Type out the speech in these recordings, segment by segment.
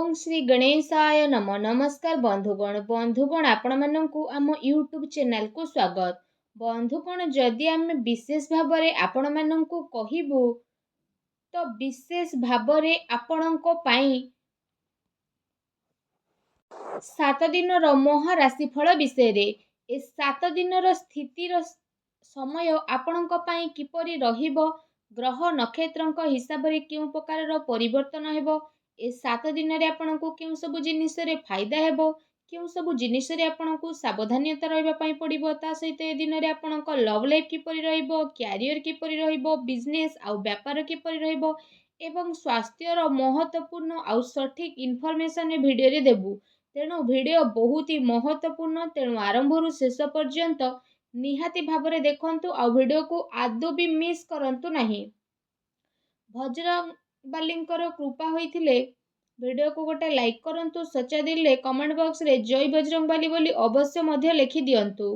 ओम श्री गणेशाय नम नमस्कार बंधुगण आपण मानकु आम यूट्यूब चैनल को स्वागत। बंधुगण जदि आम विशेष भाव आपण मानकु कहबू तो विशेष भाव आपणको पाई 7 दिन महाराशिफल विषय ए 7 दिन स्थितिर समय आपणको पाई किपरि रहिबो, ग्रह नक्षत्रक हिसाब रे केउ प्रकार परिवर्तन हेबो, ए 7 दिन रे आपणको केउ सब जिनिस रे फायदा हेबो, केउ सब जिनिस रे आपणको सावधानता रहबा पई पड़िबो। ता सहित ए दिन रे आपणको लव लाइफ किपरि रहिबो, कैरियर किपरि रहिबो, बिजनेस आउ व्यापार किपरि रहिबो एवं स्वास्थ्यर महत्वपूर्ण आउ सठिक इनफॉरमेशन ए वीडियो रे देबू। तेणु वीडियो बहुत ही महत्वपूर्ण, तेणु आरंभ रु शेष पर्यंत निहाती भावरे देखंतु आ वीडियो को आदौ भी मिस करंतु नहीं। भजरंग बालींकर कृपा होइथिले वीडियो को गोटे लाइक करंतु, सच्चा दिल रे कमेंट बॉक्स रे जय बजरंग बाली बोली अवश्य मध्य लिखि दियंतु।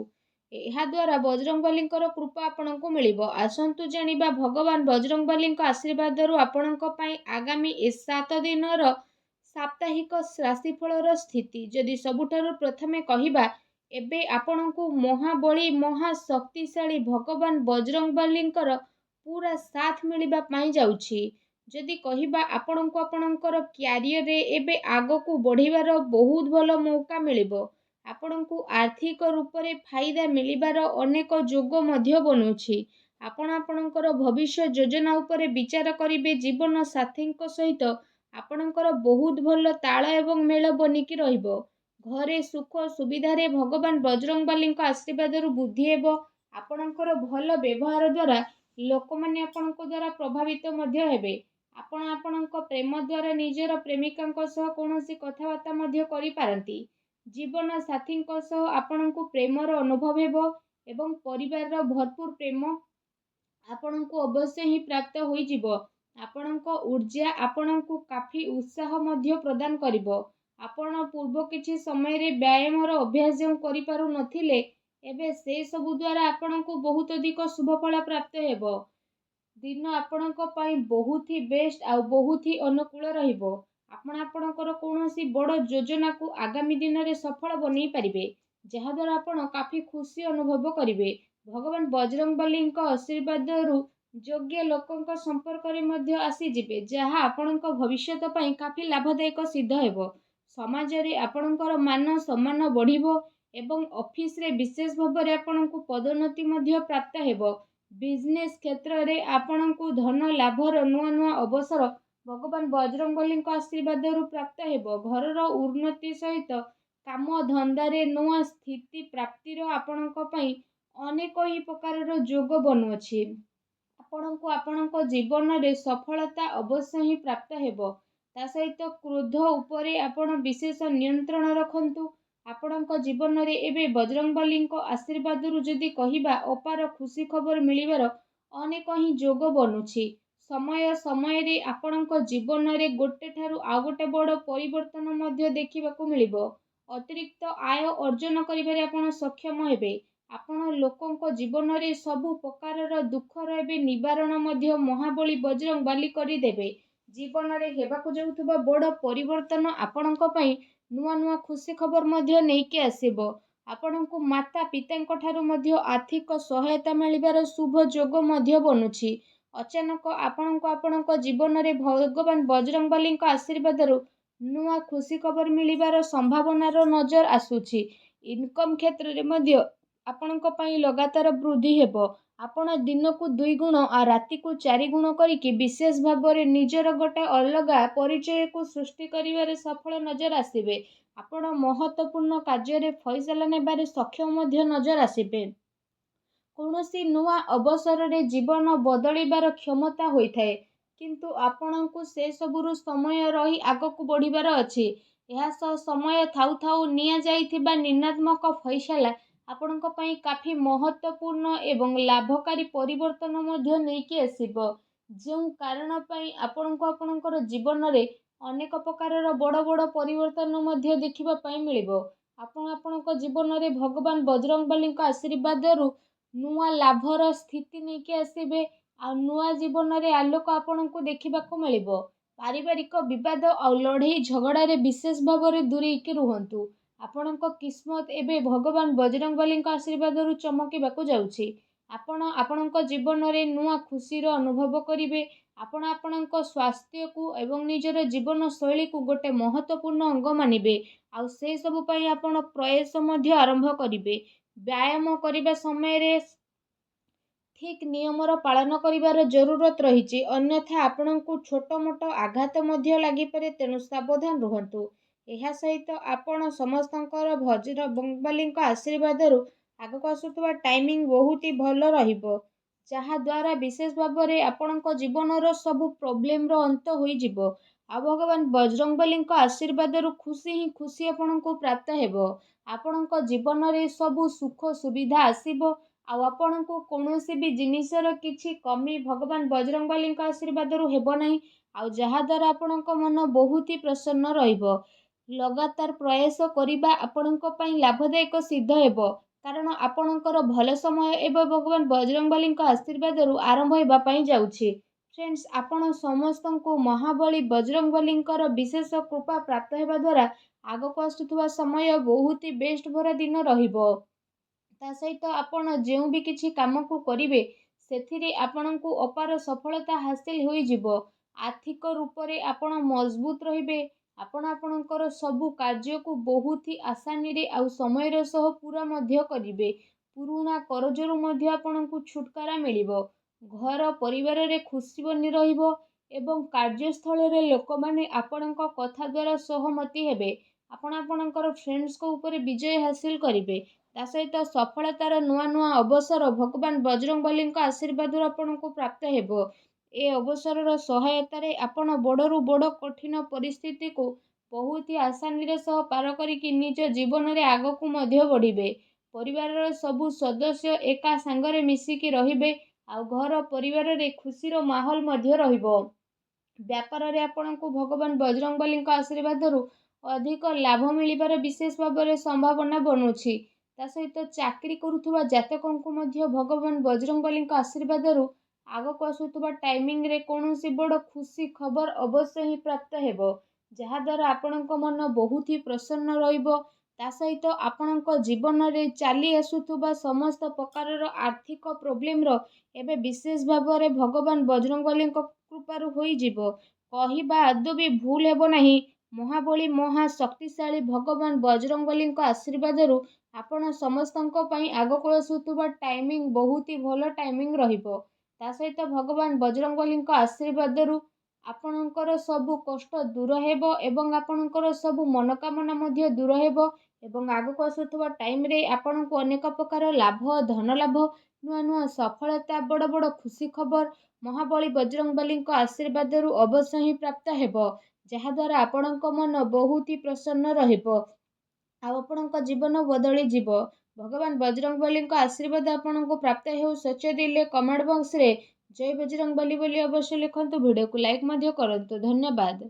एहा द्वारा बजरंग बालींकर कृपा आपनको मिलिबो। आसंतु जानिबा भगवान बजरंग बालींक आशीर्वाद रु आपनको पई आगामी 7 दिनर साप्ताहिक राशिफलर स्थिति जदि सबुठारु प्रथमे कहिबा, एबे आपनको महाबली महाशक्तिशाली भगवान बजरंग बालींकर पूरा साथ मिलिबा पाई जाउछि। जदि कहिबा आपनको आपनकर कैरियर रे एबे आगो को बढ़िबार बहुत भलो मौका मिलिबो। आपनको आर्थिक रूप रे फायदा मिलिबार अनेक जोग मध्य बनुछि। आपण आपनकर भविष्य योजना उपरे विचार करिबे। जीवन साथींक सहित आपनकर बहुत भलो ताळ एवं मेल बनिकी रहिबो। घरे सुख सुविधा रे भगवान बजरंग बालींक आशीर्वाद रु बुद्धि हेबो। आपनकर भलो व्यवहार द्वारा लोक माने आपनको द्वारा प्रभावित मध्य हेबे। आपण आपनको प्रेम द्वारा निजर प्रेमिकांक सह कोनोसी कथाबार्ता मध्य करि पारंती। जीवन साथींक सह आपनको प्रेमर अनुभव हेबो एवं परिवारर भरपूर प्रेम आपनको अवश्य ही प्राप्त होई जिवो। आपनको ऊर्जा आपनको काफी उत्साह मध्य प्रदान करिवो। आपण पूर्व किछि समय रे व्यायामर अभ्यास जो करि पारु नथिले, एबे से सबु द्वारा आपनको बहुत अधिक शुभ फल प्राप्त हेबो। दिन आपनको पई बहुत ही बेस्ट आ बहुत ही अनुकूल रहिबो। आपण आपनकर कोनोसी बड़ योजना को आगामी दिन रे सफल बनै परिबे, जहा द्वारा आपण काफी खुशी अनुभव करिवे। भगवान बजरंग बालींक आशीर्वाद रु योग्य लोकंक संपर्क रे मध्य आसी जिवे, जहा आपनक भविष्यत पई काफी लाभदायक सिद्ध हेबो। समाज रे आपनकर मान सम्मान बढ़िबो एवं ऑफिस रे विशेष भाव रे आपनक पदोन्नति मध्य प्राप्त हेबो। बिजनेस क्षेत्र रे आपनक धन लाभर नुआ नुआ अवसर भगवान बजरंग बालींक आशीर्वाद रु प्राप्त हेबो। घरर उन्नति सहित काम धंदा रे नुआ स्थिति प्राप्तिर आपनक पई अनेक ही प्रकार जोग बनुअछि। आपनको आपनको जीवन रे सफलता अवश्य ही प्राप्त हेबो। ता सहित क्रोध उपरे आपण विशेष नियंत्रण रखंतु। आपणक जीवन रे एबे बजरंग बालींक आशीर्वाद रु जदि कहिबा अपार खुशी खबर मिलिबार अनेक ही जोग बनुछि। समय समय रे आपणक जीवन रे गोटे ठारू आ गोटे बड़ परिवर्तन मध्य देखिबाकू मिलिबो। अतिरिक्त आय अर्जन करिबारे आपण सक्षम हेबे। आपण लोकंक जीवन रे सबु प्रकारर दुखर एबे निवारण मध्य महाबली बजरंग बाली करि देबे। जीवन रे हेबाकू जाउथबा बड़ परिवर्तन आपणक पई नुआ नुआ खुशी खबर मध्य नेइके आसीबो। आपणको माता पितांक ठारू मध्य आर्थिक सहायता मिलिबार शुभ जोग मध्य बनुछि। अचानक आपणको आपणक जीवन रे भगवान बजरंग बालींक आशीर्वाद रु नुआ खुशी खबर मिलिबार संभावना रो नजर आसुछि। इनकम क्षेत्र रे मध्य आपणक पई लगातार वृद्धि हेबो। आपण दिन को 2 गुण आ राति को 4 गुण करिकि विशेष भाव रे निजर गोटे अलगा परिचय को सृष्टि करिवारे सफल नजर आसीबे। आपण महत्वपूर्ण कार्य रे फैसला नेबारे सक्षम मध्य नजर आसीबे। कोनोसी नुआ अवसर रे जीवन बदलिबार क्षमता होइथाय, किंतु आपणको से सबुरु समय रही आगकू बढ़िबार अछि। एहा समय थाउ थाउ निया जाइथिबा निर्णात्मक फैसला आपणक पई काफी महत्वपूर्ण एवं लाभकारी परिवर्तन मध्य नेइके आसीबो। जो कारण पई आपणको आपणकर जीवन रे अनेक प्रकारर बड़ बड़ परिवर्तन मध्य देखिबा पई मिलिबो। आपण आपणको जीवन रे भगवान बजरंग बालींक आशीर्वाद रु नुआ लाभर स्थिति नेइके आसीबे आ नुआ जीवन रे आलोक आपणको देखिबाकू मिलिबो। ପାରିବାରିକ ବିବାଦ ଆଉ ଲଢ଼େଇ ଝଗଡ଼ାରେ ବିଶେଷ ଭାବରେ ଦୂରେଇକି ରୁହନ୍ତୁ। ଆପଣଙ୍କ କିସ୍ମତ ଏବେ ଭଗବାନ ବଜରଙ୍ଗବଲୀଙ୍କ ଆଶୀର୍ବାଦରୁ ଚମକିବାକୁ ଯାଉଛି। ଆପଣ ଆପଣଙ୍କ ଜୀବନରେ ନୂଆ ଖୁସିର ଅନୁଭବ କରିବେ। ଆପଣ ଆପଣଙ୍କ ସ୍ୱାସ୍ଥ୍ୟକୁ ଏବଂ ନିଜର ଜୀବନଶୈଳୀକୁ ଗୋଟେ ମହତ୍ତ୍ୱପୂର୍ଣ୍ଣ ଅଙ୍ଗ ମାନିବେ। ଆଉ ସେସବୁ ପାଇଁ ଆପଣ ପ୍ରୟାସ ମଧ୍ୟ ଆରମ୍ଭ କରିବେ। ବ୍ୟାୟାମ କରିବା ସମୟରେ ଠିକ୍ ନିୟମର ପାଳନ କରିବାର ଜରୁରତ ରହିଛି, ଅନ୍ୟଥା ଆପଣଙ୍କୁ ଛୋଟ ମୋଟ ଆଘାତ ମଧ୍ୟ ଲାଗିପାରେ, ତେଣୁ ସାବଧାନ ରୁହନ୍ତୁ। ଏହା ସହିତ ଆପଣ ସମସ୍ତଙ୍କର ବଜରଙ୍ଗବଲୀଙ୍କ ଆଶୀର୍ବାଦରୁ ଆଗକୁ ଆସୁଥିବା ଟାଇମିଂ ବହୁତ ଭଲ ରହିବ, ଯାହାଦ୍ୱାରା ବିଶେଷ ଭାବରେ ଆପଣଙ୍କ ଜୀବନର ସବୁ ପ୍ରୋବ୍ଲେମର ଅନ୍ତ ହୋଇଯିବ। ଆଉ ଭଗବାନ ବଜରଙ୍ଗବଲୀଙ୍କ ଆଶୀର୍ବାଦରୁ ଖୁସି ହିଁ ଖୁସି ଆପଣଙ୍କୁ ପ୍ରାପ୍ତ ହେବ। ଆପଣଙ୍କ ଜୀବନରେ ସବୁ ସୁଖ ସୁବିଧା ଆସିବ। ଆଉ ଆପଣଙ୍କୁ କୌଣସି ବି ଜିନିଷର କିଛି କମି ଭଗବାନ ବଜରଙ୍ଗବଲୀଙ୍କ ଆଶୀର୍ବାଦରୁ ହେବ ନାହିଁ, ଆଉ ଯାହାଦ୍ୱାରା ଆପଣଙ୍କ ମନ ବହୁତ ହି ପ୍ରସନ୍ନ ରହିବ। ଲଗାତାର ପ୍ରୟାସ କରିବା ଆପଣଙ୍କ ପାଇଁ ଲାଭଦାୟକ ସିଦ୍ଧ ହେବ, କାରଣ ଆପଣଙ୍କର ଭଲ ସମୟ ଏବେ ଭଗବାନ ବଜରଙ୍ଗବଲୀଙ୍କ ଆଶୀର୍ବାଦରୁ ଆରମ୍ଭ ହେବା ପାଇଁ ଯାଉଛି। ଫ୍ରେଣ୍ଡସ୍, ଆପଣ ସମସ୍ତଙ୍କୁ ମହାବଳୀ ବଜରଙ୍ଗବଲୀଙ୍କର ବିଶେଷ କୃପା ପ୍ରାପ୍ତ ହେବା ଦ୍ୱାରା ଆଗକୁ ଆସୁଥିବା ସମୟ ବହୁତ ବେଷ୍ଟ ଭରା ଦିନ ରହିବ। ତା ସହିତ ଆପଣ ଯେଉଁ ବି କିଛି କାମକୁ କରିବେ, ସେଥିରେ ଆପଣଙ୍କୁ ଅପାର ସଫଳତା ହାସିଲ ହୋଇଯିବ। ଆର୍ଥିକ ରୂପରେ ଆପଣ ମଜବୁତ ରହିବେ। ଆପଣ ଆପଣଙ୍କର ସବୁ କାର୍ଯ୍ୟକୁ ବହୁତ ହି ଆସାନୀରେ ଆଉ ସମୟର ସହ ପୁରା ମଧ୍ୟ କରିବେ। ପୁରୁଣା କରଜରୁ ମଧ୍ୟ ଆପଣଙ୍କୁ ଛୁଟକାରା ମିଳିବ। ଘର ପରିବାରରେ ଖୁସି ବନି ରହିବ ଏବଂ କାର୍ଯ୍ୟସ୍ଥଳରେ ଲୋକମାନେ ଆପଣଙ୍କ କଥା ଦ୍ୱାରା ସହମତି ହେବେ। ଆପଣ ଆପଣଙ୍କର ଫ୍ରେଣ୍ଡସ୍ଙ୍କ ଉପରେ ବିଜୟ ହାସିଲ କରିବେ। ତା ସହିତ ସଫଳତାର ନୂଆ ନୂଆ ଅବସର ଭଗବାନ ବଜରଙ୍ଗବଲୀଙ୍କ ଆଶୀର୍ବାଦରୁ ଆପଣଙ୍କୁ ପ୍ରାପ୍ତ ହେବ। ଏ ଅବସରର ସହାୟତାରେ ଆପଣ ବଡ଼ରୁ ବଡ଼ କଠିନ ପରିସ୍ଥିତିକୁ ବହୁତ ହି ଆସାନୀର ସହ ପାର କରିକି ନିଜ ଜୀବନରେ ଆଗକୁ ମଧ୍ୟ ବଢ଼ିବେ। ପରିବାରର ସବୁ ସଦସ୍ୟ ଏକା ସାଙ୍ଗରେ ମିଶିକି ରହିବେ, ଆଉ ଘର ପରିବାରରେ ଖୁସିର ମାହୋଲ ମଧ୍ୟ ରହିବ। ବ୍ୟାପାରରେ ଆପଣଙ୍କୁ ଭଗବାନ ବଜରଙ୍ଗବଲୀଙ୍କ ଆଶୀର୍ବାଦରୁ ଅଧିକ ଲାଭ ମିଳିବାର ବିଶେଷ ଭାବରେ ସମ୍ଭାବନା ବନୁଛି। ତା ସହିତ ଚାକିରି କରୁଥିବା ଜାତକଙ୍କୁ ମଧ୍ୟ ଭଗବାନ ବଜରଙ୍ଗବଲୀଙ୍କ ଆଶୀର୍ବାଦରୁ ଆଗକୁ ଆସୁଥିବା ଟାଇମିଂରେ କୌଣସି ବଡ଼ ଖୁସି ଖବର ଅବଶ୍ୟ ହିଁ ପ୍ରାପ୍ତ ହେବ, ଯାହାଦ୍ୱାରା ଆପଣଙ୍କ ମନ ବହୁତ ହି ପ୍ରସନ୍ନ ରହିବ। ତା ସହିତ ଆପଣଙ୍କ ଜୀବନରେ ଚାଲି ଆସୁଥିବା ସମସ୍ତ ପ୍ରକାରର ଆର୍ଥିକ ପ୍ରୋବ୍ଲେମର ଏବେ ବିଶେଷ ଭାବରେ ଭଗବାନ ବଜରଙ୍ଗବଲୀଙ୍କ କୃପାରୁ ହୋଇଯିବ। କହିବା ଆଦୌ ବି ଭୁଲ ହେବ ନାହିଁ, ମହାବଳୀ ମହା ଶକ୍ତିଶାଳୀ ଭଗବାନ ବଜରଙ୍ଗବଲୀଙ୍କ ଆଶୀର୍ବାଦରୁ ଆପଣ ସମସ୍ତଙ୍କ ପାଇଁ ଆଗକୁ ଆସୁଥିବା ଟାଇମିଂ ବହୁତ ଭଲ ଟାଇମିଂ ରହିବ। ତା ସହିତ ଭଗବାନ ବଜରଙ୍ଗବଲୀଙ୍କ ଆଶୀର୍ବାଦରୁ ଆପଣଙ୍କର ସବୁ କଷ୍ଟ ଦୂର ହେବ ଏବଂ ଆପଣଙ୍କର ସବୁ ମନୋକାମନା ମଧ୍ୟ ଦୂର ହେବ ଏବଂ ଆଗକୁ ଆସୁଥିବା ଟାଇମରେ ଆପଣଙ୍କୁ ଅନେକ ପ୍ରକାର ଲାଭ, ଧନ ଲାଭ, ନୂଆ ନୂଆ ସଫଳତା, ବଡ଼ ବଡ଼ ଖୁସି ଖବର ମହାବଳୀ ବଜରଙ୍ଗବଲୀଙ୍କ ଆଶୀର୍ବାଦରୁ ଅବଶ୍ୟ ହିଁ ପ୍ରାପ୍ତ ହେବ, ଯାହାଦ୍ୱାରା ଆପଣଙ୍କ ମନ ବହୁତ ହି ପ୍ରସନ୍ନ ରହିବ ଆଉ ଆପଣଙ୍କ ଜୀବନ ବଦଳିଯିବ। ଭଗବାନ ବଜରଙ୍ଗବଲୀଙ୍କ ଆଶୀର୍ବାଦ ଆପଣଙ୍କୁ ପ୍ରାପ୍ତ ହେଉ। ସଚ୍ଚୋଟ ଦିଲେ କମେଣ୍ଟ ବକ୍ସରେ ଜୟ ବଜରଙ୍ଗବଲି ବୋଲି ଅବଶ୍ୟ ଲେଖନ୍ତୁ। ଭିଡ଼ିଓକୁ ଲାଇକ୍ ମଧ୍ୟ କରନ୍ତୁ। ଧନ୍ୟବାଦ।